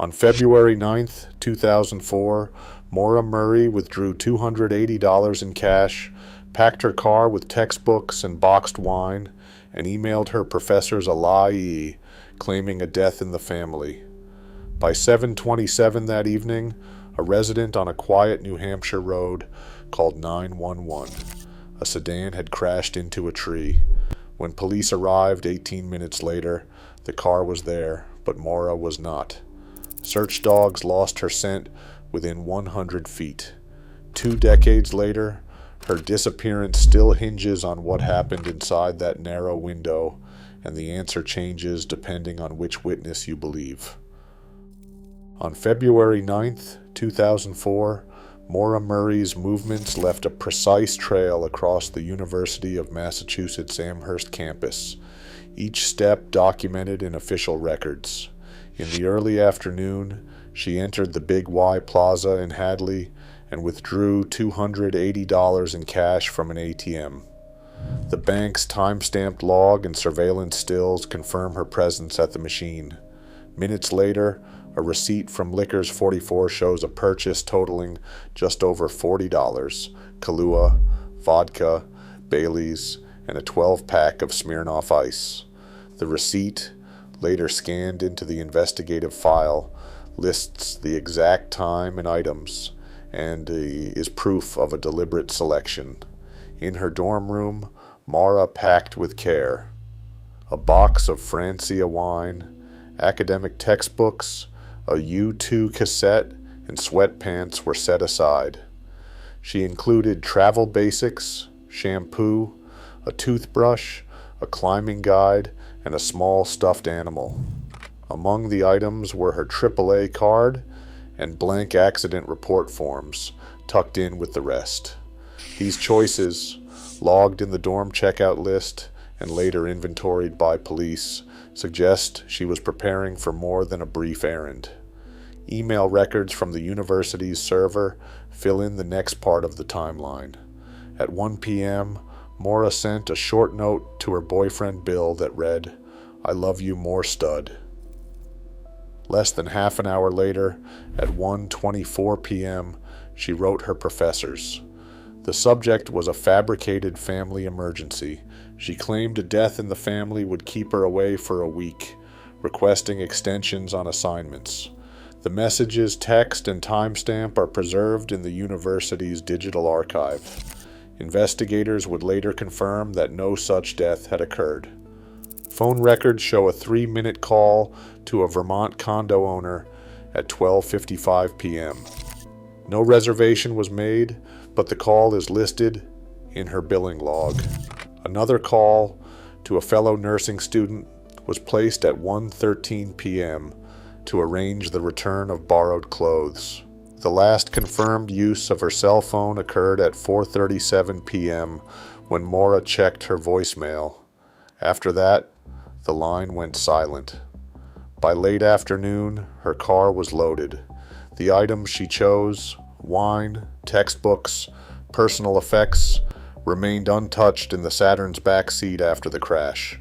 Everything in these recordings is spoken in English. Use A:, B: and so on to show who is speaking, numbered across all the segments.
A: On February 9th, 2004, Maura Murray withdrew $280 in cash, packed her car with textbooks and boxed wine, and emailed her professors a lie, claiming a death in the family. By 7:27 that evening, a resident on a quiet New Hampshire road called 911. A sedan had crashed into a tree. When police arrived 18 minutes later, the car was there, but Maura was not. Search dogs lost her scent within 100 feet. 2 decades later, her disappearance still hinges on what happened inside that narrow window, and the answer changes depending on which witness you believe. On February 9th, 2004, Maura Murray's movements left a precise trail across the University of Massachusetts Amherst campus, each step documented in official records. In the early afternoon, she entered the Big Y Plaza in Hadley and withdrew $280 in cash from an ATM. The bank's time-stamped log and surveillance stills confirm her presence at the machine. Minutes later, a receipt from Liquors 44 shows a purchase totaling just over $40, Kahlua, vodka, Bailey's, and a 12-pack of Smirnoff Ice. The receipt, later scanned into the investigative file, lists the exact time and items, and is proof of a deliberate selection. In her dorm room, Maura packed with care. A box of Francia wine, academic textbooks, a U2 cassette, and sweatpants were set aside. She included travel basics, shampoo, a toothbrush, a climbing guide, and a small stuffed animal. Among the items were her AAA card and blank accident report forms, tucked in with the rest. These choices, logged in the dorm checkout list and later inventoried by police, suggest she was preparing for more than a brief errand. Email records from the university's server fill in the next part of the timeline. At 1 p.m., Maura sent a short note to her boyfriend Bill that read, "I love you more, stud." Less than half an hour later, at 1:24 p.m., she wrote her professors. The subject was a fabricated family emergency. She claimed a death in the family would keep her away for a week, requesting extensions on assignments. The message's text and timestamp are preserved in the university's digital archive. Investigators would later confirm that no such death had occurred. Phone records show a 3-minute call to a Vermont condo owner at 12:55 p.m. No reservation was made, but the call is listed in her billing log. Another call to a fellow nursing student was placed at 1:13 p.m. to arrange the return of borrowed clothes. The last confirmed use of her cell phone occurred at 4:37 p.m. when Maura checked her voicemail. After that, the line went silent. By late afternoon, her car was loaded. The items she chose, wine, textbooks, personal effects, remained untouched in the Saturn's back seat after the crash.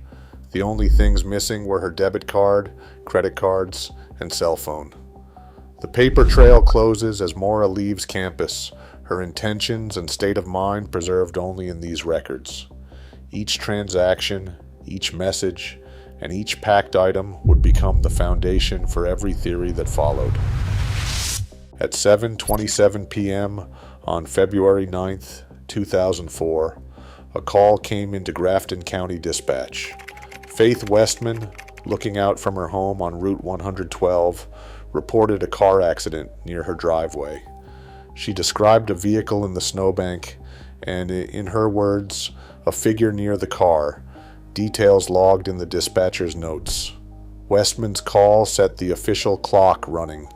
A: The only things missing were her debit card, credit cards, and cell phone. The paper trail closes as Maura leaves campus, her intentions and state of mind preserved only in these records. Each transaction, each message, and each packed item would become the foundation for every theory that followed. At 7:27 p.m. on February 9th, 2004, a call came into Grafton County Dispatch. Faith Westman, looking out from her home on Route 112, reported a car accident near her driveway. She described a vehicle in the snowbank and, in her words, a figure near the car, details logged in the dispatcher's notes. Westman's call set the official clock running.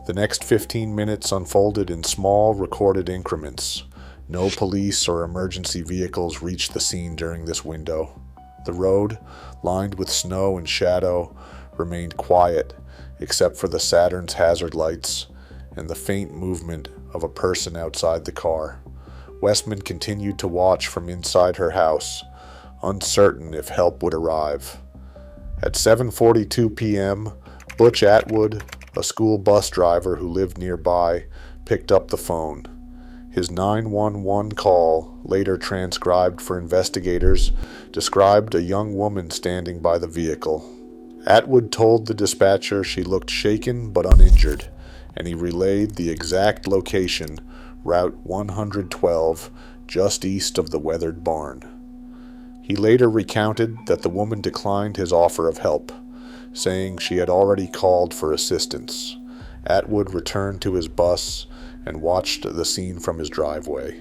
A: The next 15 minutes unfolded in small, recorded increments. No police or emergency vehicles reached the scene during this window. The road, lined with snow and shadow, remained quiet, except for the Saturn's hazard lights and the faint movement of a person outside the car. Westman continued to watch from inside her house, uncertain if help would arrive. At 7:42 p.m., Butch Atwood, A school bus driver who lived nearby picked up the phone. His 911 call, later transcribed for investigators, described a young woman standing by the vehicle. Atwood told the dispatcher she looked shaken but uninjured, and he relayed the exact location, Route 112, just east of the weathered barn. He later recounted that the woman declined his offer of help, saying she had already called for assistance. Atwood returned to his bus and watched the scene from his driveway.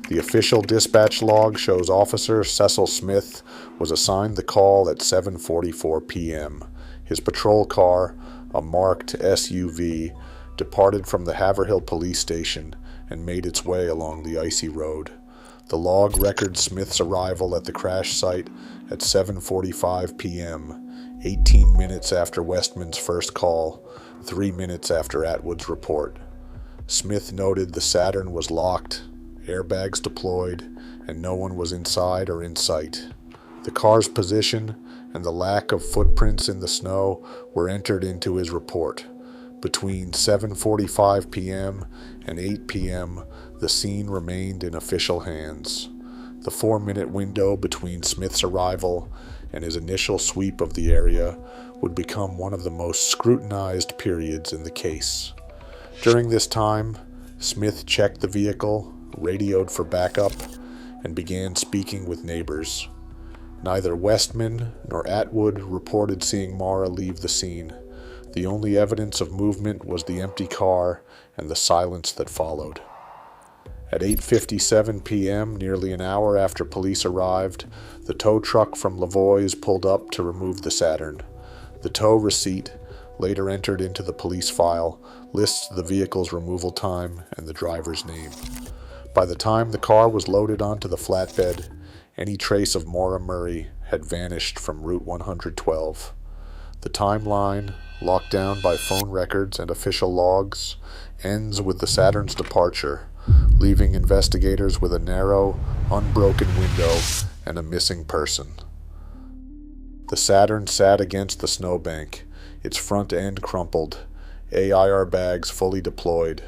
A: The official dispatch log shows Officer Cecil Smith was assigned the call at 7:44 p.m. His patrol car, a marked SUV, departed from the Haverhill police station and made its way along the icy road. The log records Smith's arrival at the crash site at 7:45 p.m., 18 minutes after Westman's first call, 3 minutes after Atwood's report. Smith noted the Saturn was locked, airbags deployed, and no one was inside or in sight. The car's position and the lack of footprints in the snow were entered into his report. Between 7:45 p.m. and 8 p.m., the scene remained in official hands. The 4-minute window between Smith's arrival and his initial sweep of the area would become one of the most scrutinized periods in the case. During this time, Smith checked the vehicle, radioed for backup, and began speaking with neighbors. Neither Westman nor Atwood reported seeing Maura leave the scene. The only evidence of movement was the empty car and the silence that followed. At 8:57 p.m., nearly an hour after police arrived, the tow truck from Lavoie's pulled up to remove the Saturn. The tow receipt, later entered into the police file, lists the vehicle's removal time and the driver's name. By the time the car was loaded onto the flatbed, any trace of Maura Murray had vanished from Route 112. The timeline, locked down by phone records and official logs, ends with the Saturn's departure, leaving investigators with a narrow, unbroken window and a missing person. The Saturn sat against the snowbank, its front end crumpled, AIR bags fully deployed.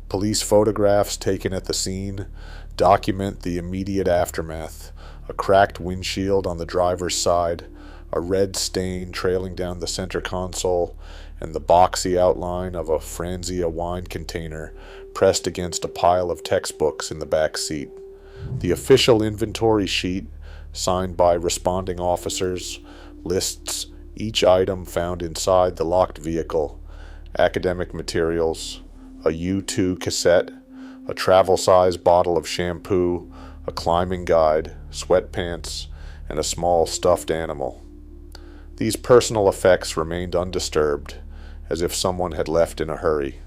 A: Police photographs taken at the scene document the immediate aftermath: a cracked windshield on the driver's side, a red stain trailing down the center console, and the boxy outline of a Franzia wine container pressed against a pile of textbooks in the back seat. The official inventory sheet, signed by responding officers, lists each item found inside the locked vehicle: academic materials, a U2 cassette, a travel-size bottle of shampoo, a climbing guide, sweatpants, and a small stuffed animal. These personal effects remained undisturbed, as if someone had left in a hurry.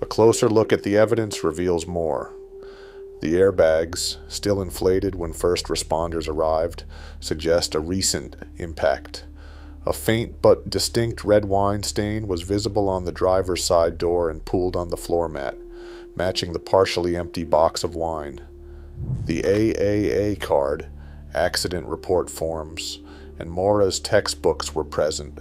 A: A closer look at the evidence reveals more. The airbags, still inflated when first responders arrived, suggest a recent impact. A faint but distinct red wine stain was visible on the driver's side door and pooled on the floor mat, matching the partially empty box of wine. The AAA card, accident report forms, and Maura's textbooks were present,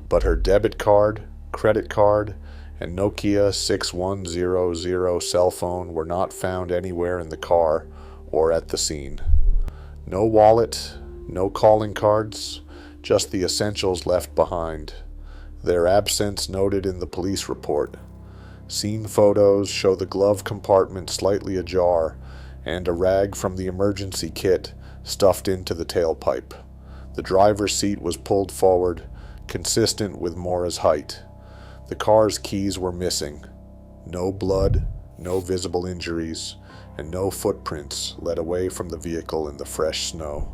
A: but her debit card, credit card, and Nokia 6100 cell phone were not found anywhere in the car or at the scene. No wallet, no calling cards, just the essentials left behind, their absence noted in the police report. Scene photos show the glove compartment slightly ajar and a rag from the emergency kit stuffed into the tailpipe. The driver's seat was pulled forward, consistent with Maura's height. The car's keys were missing. No blood, no visible injuries, and no footprints led away from the vehicle in the fresh snow.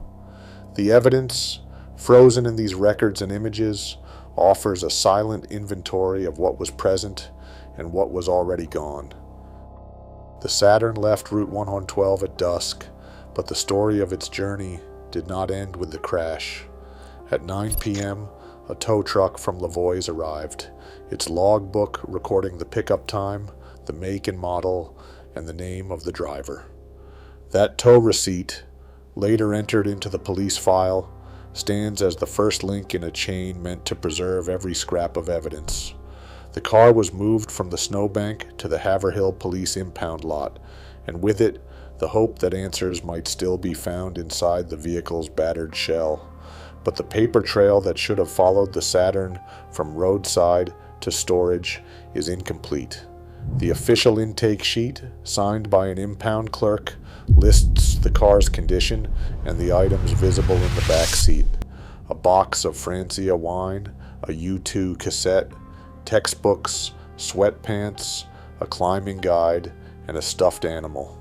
A: The evidence, frozen in these records and images, offers a silent inventory of what was present and what was already gone. The Saturn left Route 112 at dusk, but the story of its journey did not end with the crash. At 9 p.m., a tow truck from Lavoie's arrived, its logbook recording the pickup time, the make and model, and the name of the driver. That tow receipt, later entered into the police file, stands as the first link in a chain meant to preserve every scrap of evidence. The car was moved from the snowbank to the Haverhill Police impound lot, and with it, the hope that answers might still be found inside the vehicle's battered shell. But the paper trail that should have followed the Saturn from roadside to storage is incomplete. The official intake sheet, signed by an impound clerk, lists the car's condition and the items visible in the back seat: a box of Francia wine, a U2 cassette, textbooks, sweatpants, a climbing guide, and a stuffed animal.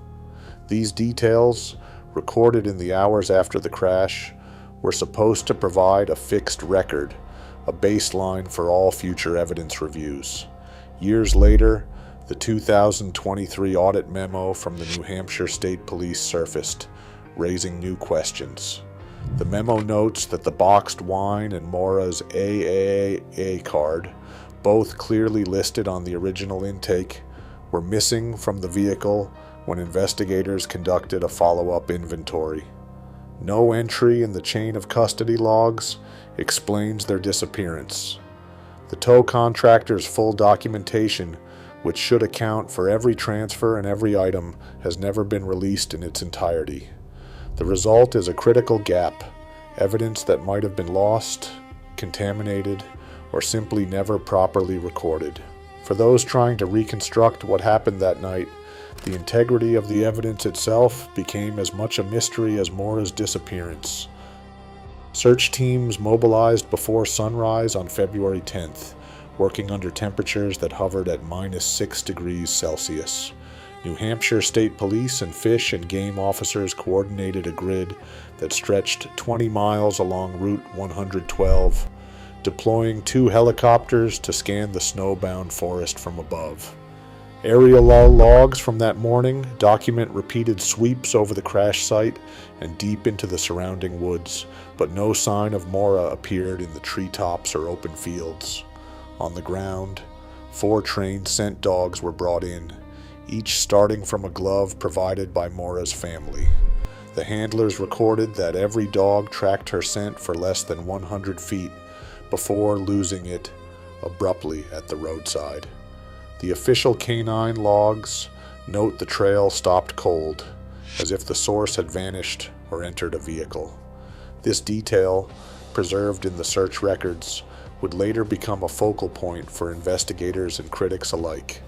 A: These details, recorded in the hours after the crash, were supposed to provide a fixed record, a baseline for all future evidence reviews. Years later, the 2023 audit memo from the New Hampshire State Police surfaced, raising new questions. The memo notes that the boxed wine and Maura's AAA card, both clearly listed on the original intake, were missing from the vehicle when investigators conducted a follow-up inventory. No entry in the chain of custody logs explains their disappearance. The tow contractor's full documentation, which should account for every transfer and every item, has never been released in its entirety. The result is a critical gap, evidence that might have been lost, contaminated, or simply never properly recorded. For those trying to reconstruct what happened that night, the integrity of the evidence itself became as much a mystery as Maura's disappearance. Search teams mobilized before sunrise on February 10th, working under temperatures that hovered at -6 degrees Celsius. New Hampshire State Police and Fish and Game officers coordinated a grid that stretched 20 miles along Route 112, deploying 2 helicopters to scan the snowbound forest from above. Aerial logs from that morning document repeated sweeps over the crash site and deep into the surrounding woods, but no sign of Maura appeared in the treetops or open fields. On the ground, 4 trained scent dogs were brought in, each starting from a glove provided by Maura's family. The handlers recorded that every dog tracked her scent for less than 100 feet before losing it abruptly at the roadside. The official canine logs note the trail stopped cold, as if the source had vanished or entered a vehicle. This detail, preserved in the search records, would later become a focal point for investigators and critics alike.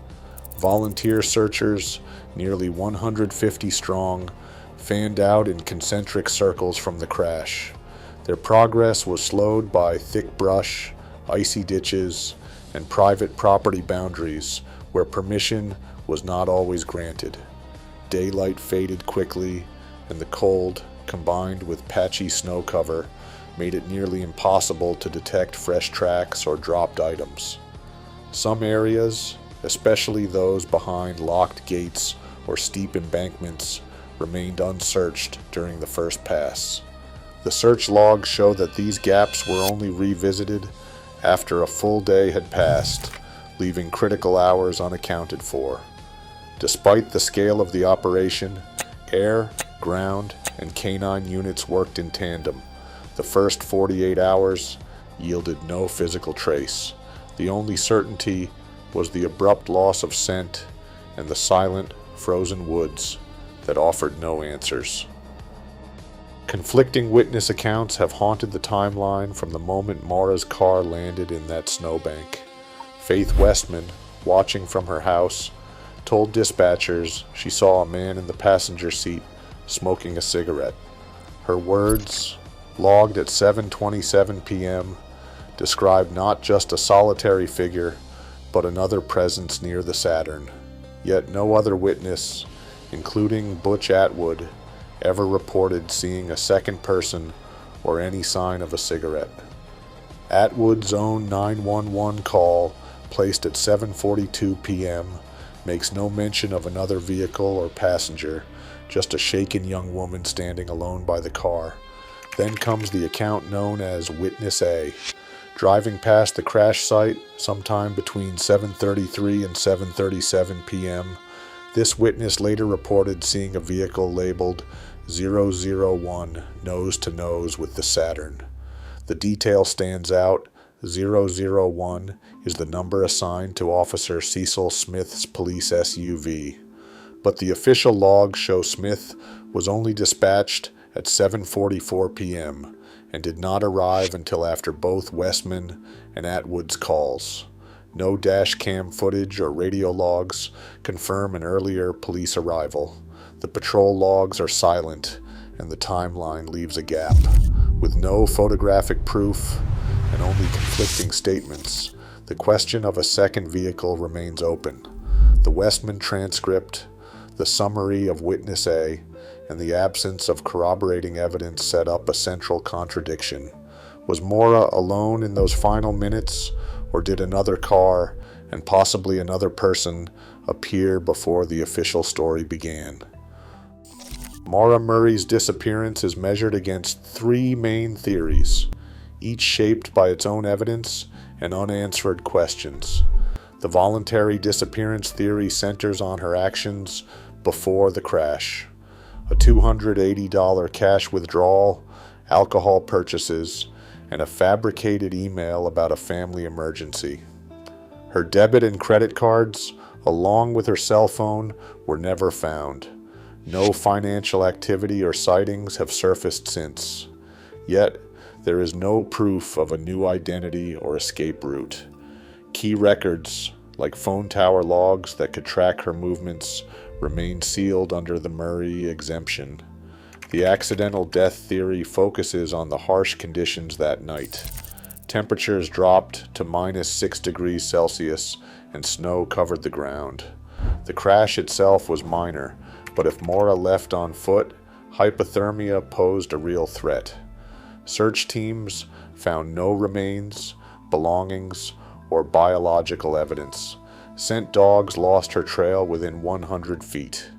A: Volunteer searchers, nearly 150 strong, fanned out in concentric circles from the crash. Their progress was slowed by thick brush, icy ditches, and private property boundaries where permission was not always granted. Daylight faded quickly, and the cold, combined with patchy snow cover, made it nearly impossible to detect fresh tracks or dropped items. Some areas, especially those behind locked gates or steep embankments, remained unsearched during the first pass. The search logs show that these gaps were only revisited after a full day had passed, leaving critical hours unaccounted for. Despite the scale of the operation, air, ground, and canine units worked in tandem. The first 48 hours yielded no physical trace. The only certainty was the abrupt loss of scent and the silent, frozen woods that offered no answers. Conflicting witness accounts have haunted the timeline from the moment Maura's car landed in that snowbank. Faith Westman, watching from her house, told dispatchers she saw a man in the passenger seat smoking a cigarette. Her words, logged at 7:27 p.m., described not just a solitary figure, but another presence near the Saturn. Yet no other witness, including Butch Atwood, ever reported seeing a second person or any sign of a cigarette. Atwood's own 911 call, placed at 7:42 p.m., makes no mention of another vehicle or passenger, just a shaken young woman standing alone by the car. Then comes the account known as Witness A. Driving past the crash site sometime between 7:33 and 7:37 p.m., this witness later reported seeing a vehicle labeled 001 nose to nose with the Saturn. The detail stands out 001 is the number assigned to Officer Cecil Smith's police SUV, but the official logs show Smith was only dispatched at 7:44 p.m. and did not arrive until after both Westman and Atwood's calls. No dash cam footage or radio logs confirm an earlier police arrival. The patrol logs are silent, and the timeline leaves a gap. With no photographic proof and only conflicting statements, the question of a second vehicle remains open. The Westman transcript, the summary of Witness A, and the absence of corroborating evidence set up a central contradiction. Was Maura alone in those final minutes, or did another car, and possibly another person, appear before the official story began? Maura Murray's disappearance is measured against three main theories, each shaped by its own evidence and unanswered questions. The voluntary disappearance theory centers on her actions before the crash. A $280 cash withdrawal, alcohol purchases, and a fabricated email about a family emergency. Her debit and credit cards, along with her cell phone, were never found. No financial activity or sightings have surfaced since. Yet, there is no proof of a new identity or escape route. Key records, like phone tower logs that could track her movements, remain sealed under the Murray exemption. The accidental death theory focuses on the harsh conditions that night. Temperatures dropped to -6 degrees Celsius and snow covered the ground. The crash itself was minor, but if Maura left on foot, hypothermia posed a real threat. Search teams found no remains, belongings, or biological evidence. Scent dogs lost her trail within 100 feet.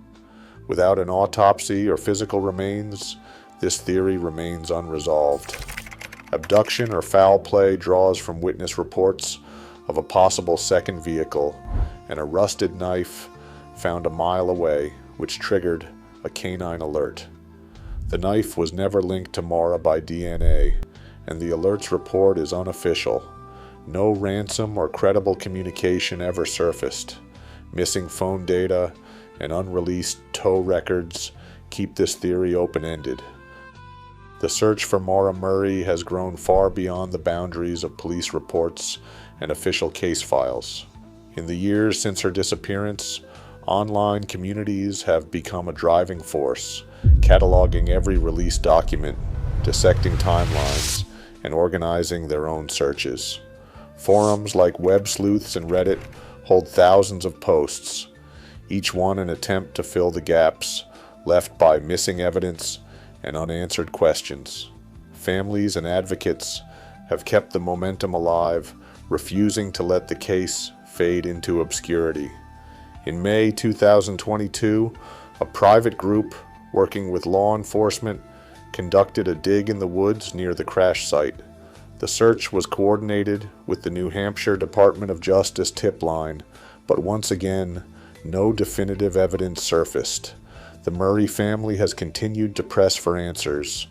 A: Without an autopsy or physical remains, this theory remains unresolved. Abduction or foul play draws from witness reports of a possible second vehicle and a rusted knife found a mile away, which triggered a canine alert. The knife was never linked to Maura by DNA, and the alert's report is unofficial. No ransom or credible communication ever surfaced. Missing phone data and unreleased tow records keep this theory open-ended. The search for Maura Murray has grown far beyond the boundaries of police reports and official case files. In the years since her disappearance, online communities have become a driving force, cataloging every released document, dissecting timelines, and organizing their own searches. Forums like Web Sleuths and Reddit hold thousands of posts, each one an attempt to fill the gaps left by missing evidence and unanswered questions. Families and advocates have kept the momentum alive, refusing to let the case fade into obscurity. In May 2022, a private group working with law enforcement conducted a dig in the woods near the crash site. The search was coordinated with the New Hampshire Department of Justice tip line, but once again, no definitive evidence surfaced. The Murray family has continued to press for answers,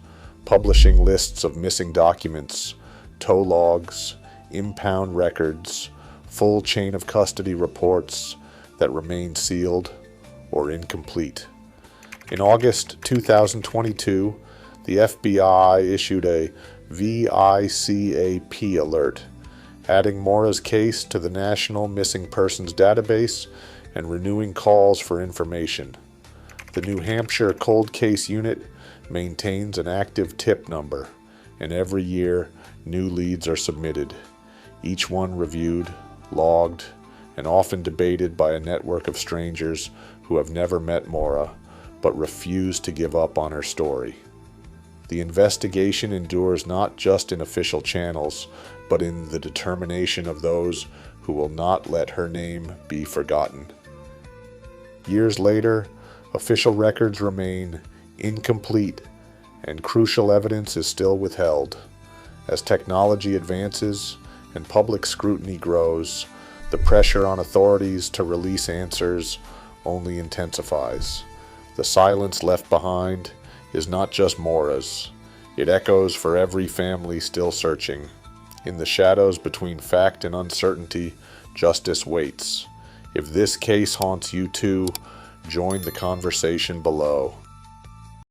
A: publishing lists of missing documents, tow logs, impound records, full chain of custody reports that remain sealed or incomplete. In August 2022, the FBI issued a VICAP alert, adding Maura's case to the National Missing Persons Database and renewing calls for information. The New Hampshire Cold Case Unit maintains an active tip number, and every year new leads are submitted, each one reviewed, logged, and often debated by a network of strangers who have never met Maura but refuse to give up on her story. The investigation endures not just in official channels, but in the determination of those who will not let her name be forgotten. Years later, official records remain incomplete, and crucial evidence is still withheld. As technology advances and public scrutiny grows, the pressure on authorities to release answers only intensifies. The silence left behind is not just Maura's. It echoes for every family still searching, In the shadows between fact and uncertainty, justice waits. If this case haunts you too, join the conversation below.